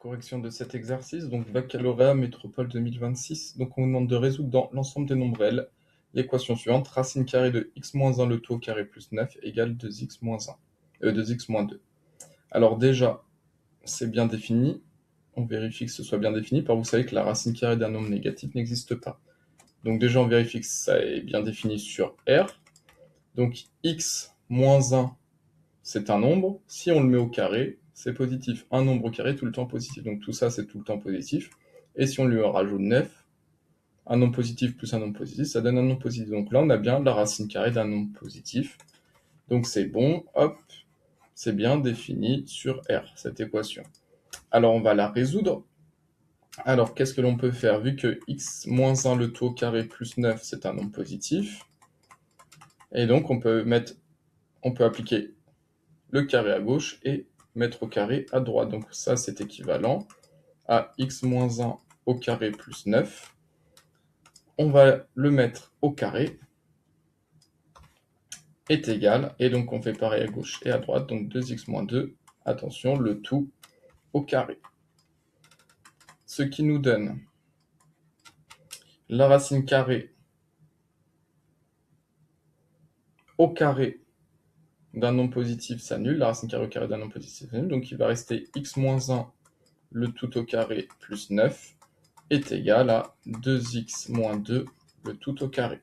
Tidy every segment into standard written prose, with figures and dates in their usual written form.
Correction de cet exercice, donc baccalauréat métropole 2026. Donc on nous demande de résoudre dans l'ensemble des nombres réels l'équation suivante, racine carrée de x-1 le tout au carré plus 9 égale 2x-2. Alors déjà, c'est bien défini. On vérifie que ce soit bien défini, car vous savez que la racine carrée d'un nombre négatif n'existe pas. Donc déjà, on vérifie que ça est bien défini sur R. Donc x-1, c'est un nombre. Si on le met au carré, c'est positif. Un nombre au carré, tout le temps positif. Donc tout ça, c'est tout le temps positif. Et si on lui rajoute 9, un nombre positif plus un nombre positif, ça donne un nombre positif. Donc là, on a bien la racine carrée d'un nombre positif. Donc c'est bon, hop, c'est bien défini sur R, cette équation. Alors on va la résoudre. Alors qu'est-ce que l'on peut faire? Vu que x-1 le tout au carré plus 9, c'est un nombre positif. Et donc on peut appliquer le carré à gauche et mettre au carré à droite. Donc ça, c'est équivalent à x-1 au carré plus 9. On va le mettre au carré, est égal, et donc on fait pareil à gauche et à droite, donc 2x moins 2, attention, le tout au carré. Ce qui nous donne la racine carrée au carré d'un nombre positif s'annule, la racine carrée au carré d'un nombre positif s'annule, donc il va rester x moins 1 le tout au carré plus 9 est égal à 2x moins 2 le tout au carré.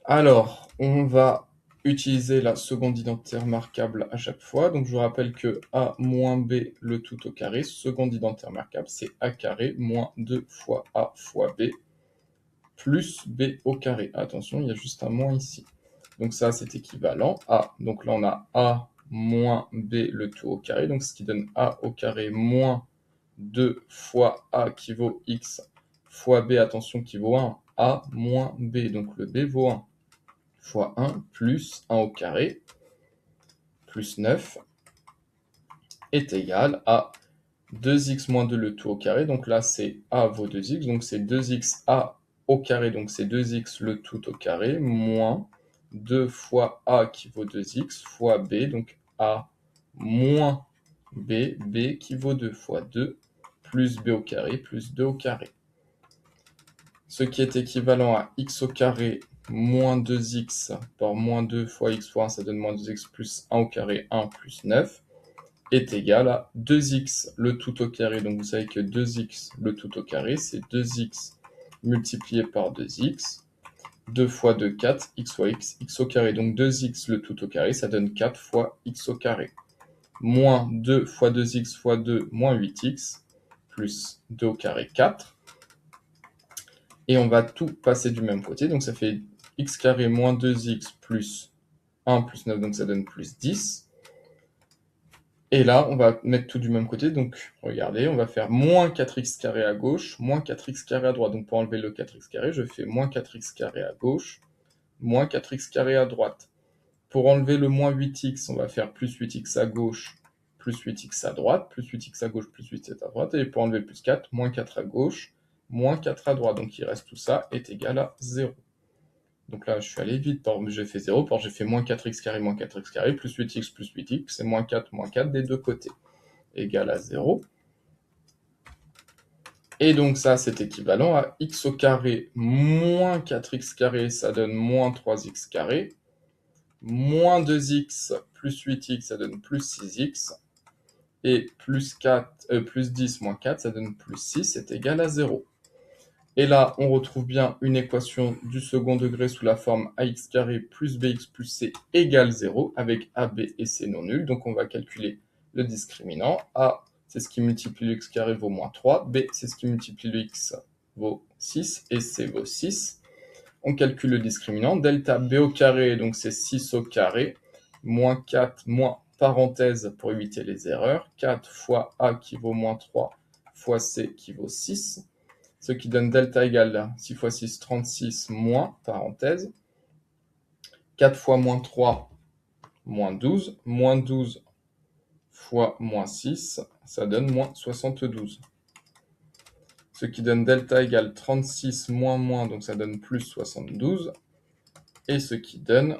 Alors, on va utiliser la seconde identité remarquable à chaque fois. Donc, je vous rappelle que a moins b le tout au carré, seconde identité remarquable, c'est a carré moins 2 fois a fois b plus b au carré. Attention, il y a juste un moins ici. Donc ça, c'est équivalent à, donc là, on a a moins b le tout au carré, donc ce qui donne a au carré moins 2 fois a qui vaut x fois b, attention, qui vaut 1, a moins b, donc le b vaut 1, fois 1 plus 1 au carré, plus 9, est égal à 2x moins 2 le tout au carré, donc là c'est a vaut 2x, donc c'est 2x a au carré, donc c'est 2x le tout au carré, moins 2 fois a qui vaut 2x, fois b, donc a moins b qui vaut 2 fois 2, plus b au carré, plus 2 au carré. Ce qui est équivalent à x au carré moins 2x par moins 2 fois x fois 1, ça donne moins 2x plus 1 au carré, 1 plus 9, est égal à 2x le tout au carré. Donc vous savez que 2x le tout au carré, c'est 2x multiplié par 2x. 2 fois 2, 4, x fois x, x au carré. Donc 2x le tout au carré, ça donne 4 fois x au carré. Moins 2 fois 2x fois 2, moins 8x, plus 2 au carré, 4. Et on va tout passer du même côté, donc ça fait x carré moins 2x plus 1 plus 9, donc ça donne plus 10. Et là, on va mettre tout du même côté, donc regardez, on va faire moins 4x carré à gauche, moins 4x carré à droite. Donc pour enlever le 4x carré, je fais moins 4x carré à gauche, moins 4x carré à droite. Pour enlever le moins 8x, on va faire plus 8x à gauche, plus 8x à droite, plus 8x à gauche, plus 8x à droite. Et pour enlever le plus 4, moins 4 à gauche, moins 4 à droite. Donc il reste tout ça est égal à 0. Donc là, je suis allé vite, j'ai fait 0, j'ai fait moins 4x carré, plus 8x, c'est moins 4 des deux côtés, égal à 0. Et donc ça, c'est équivalent à x au carré moins 4x carré, ça donne moins 3x carré, moins 2x plus 8x, ça donne plus 6x, et plus 10 moins 4, ça donne plus 6, c'est égal à 0. Et là, on retrouve bien une équation du second degré sous la forme ax carré plus bx plus c égale 0, avec a, b et c non nuls. Donc on va calculer le discriminant. A, c'est ce qui multiplie le x carré vaut moins 3. B, c'est ce qui multiplie le x vaut 6. Et c vaut 6. On calcule le discriminant. Delta b au carré, donc c'est 6 au carré, moins 4, moins parenthèse pour éviter les erreurs. 4 fois a qui vaut moins 3 fois c qui vaut 6. Ce qui donne delta égale 6 fois 6, 36, moins, parenthèse, 4 fois moins 3, moins 12 fois moins 6, ça donne moins 72. Ce qui donne delta égale 36 moins moins, donc ça donne plus 72. Et ce qui donne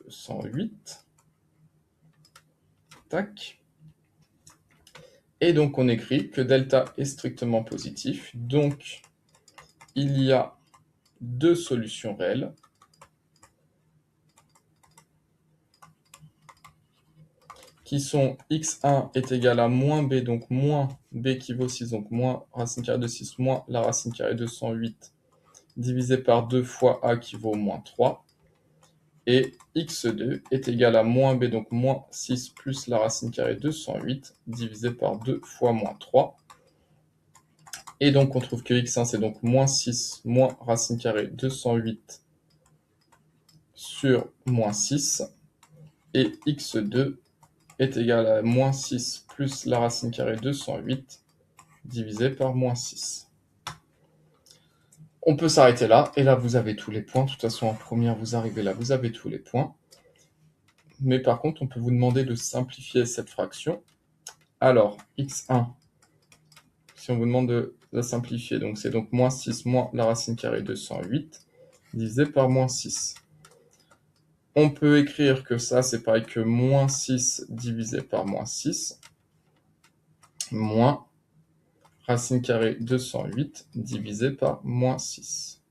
108. Tac. Et donc, on écrit que delta est strictement positif. Donc, il y a deux solutions réelles. Qui sont x1 est égal à moins b, donc moins b qui vaut 6, donc moins racine carrée de 6, moins la racine carrée de 108, divisé par 2 fois a qui vaut moins 3. Et x2 est égal à moins b, donc moins 6 plus la racine carrée de 108, divisé par 2 fois moins 3. Et donc, on trouve que x1, c'est donc moins 6 moins racine carrée de 108 sur moins 6. Et x2 est égal à moins 6 plus la racine carrée de 108 divisé par moins 6. On peut s'arrêter là, et là, vous avez tous les points. De toute façon, en première, vous arrivez là, vous avez tous les points. Mais par contre, on peut vous demander de simplifier cette fraction. Alors, x1, si on vous demande de la simplifier, donc c'est donc moins 6 moins la racine carrée de 108 divisé par moins 6. On peut écrire que ça, c'est pareil que moins 6 divisé par moins 6, moins racine carrée de 108 divisé par moins 6.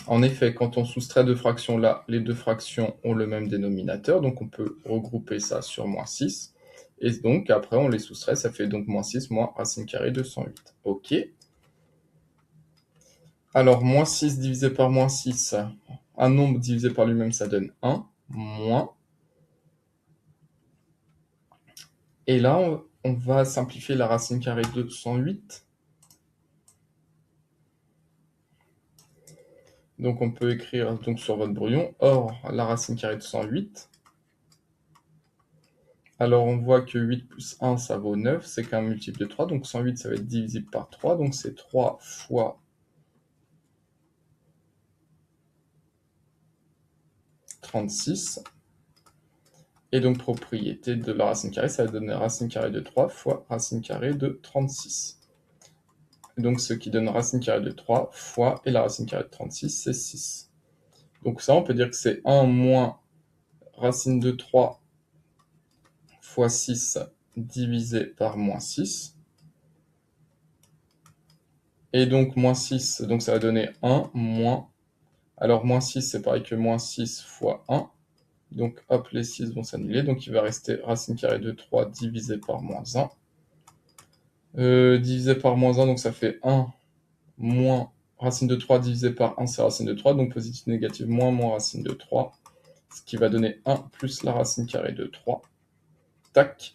En effet, quand on soustrait deux fractions là, les deux fractions ont le même dénominateur, donc on peut regrouper ça sur moins 6. Et donc, après, on les soustrait, ça fait donc moins 6 moins racine carrée de 108. OK. Alors, moins 6 divisé par moins 6, un nombre divisé par lui-même, ça donne 1, moins. Et là, on va simplifier la racine carrée de 108. Donc, on peut écrire donc, sur votre brouillon, or, la racine carrée de 108. Alors, on voit que 8 plus 1, ça vaut 9, c'est qu'un multiple de 3, donc 108, ça va être divisible par 3, donc c'est 3 fois 36. Et donc, propriété de la racine carrée, ça va donner racine carrée de 3 fois racine carrée de 36. Et donc, ce qui donne racine carrée de 3 fois, et la racine carrée de 36, c'est 6. Donc ça, on peut dire que c'est 1 moins racine de 3 fois 6 divisé par moins 6. Et donc, moins 6, donc ça va donner 1 moins... Alors, moins 6, c'est pareil que moins 6 fois 1. Donc, hop, les 6 vont s'annuler. Donc, il va rester racine carrée de 3 divisé par moins 1. Divisé par moins 1, donc ça fait 1 moins racine de 3 divisé par 1, c'est racine de 3. Donc, positif, négatif, moins, moins racine de 3. Ce qui va donner 1 plus la racine carrée de 3. Tac.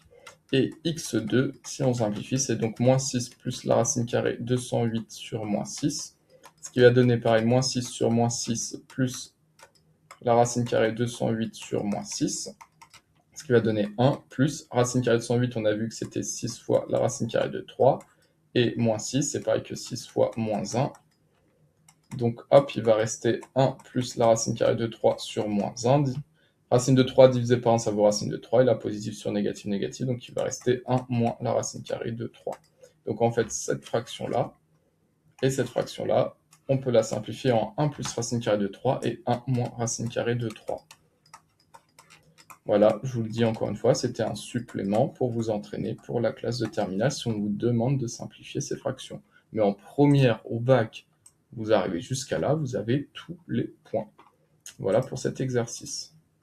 Et x2, si on simplifie, c'est donc moins 6 plus la racine carrée de 108 sur moins 6. Ce qui va donner pareil, moins 6 sur moins 6 plus la racine carrée de 108 sur moins 6. Ce qui va donner 1 plus racine carrée de 108, on a vu que c'était 6 fois la racine carrée de 3. Et moins 6, c'est pareil que 6 fois moins 1. Donc hop, il va rester 1 plus la racine carrée de 3 sur moins 1. Racine de 3 divisé par 1, ça vaut racine de 3. Et là, positif sur négatif, négatif. Donc il va rester 1 moins la racine carrée de 3. Donc en fait, cette fraction-là et cette fraction-là, on peut la simplifier en 1 plus racine carrée de 3 et 1 moins racine carrée de 3. Voilà, je vous le dis encore une fois, c'était un supplément pour vous entraîner pour la classe de terminale si on vous demande de simplifier ces fractions. Mais en première, au bac, vous arrivez jusqu'à là, vous avez tous les points. Voilà pour cet exercice.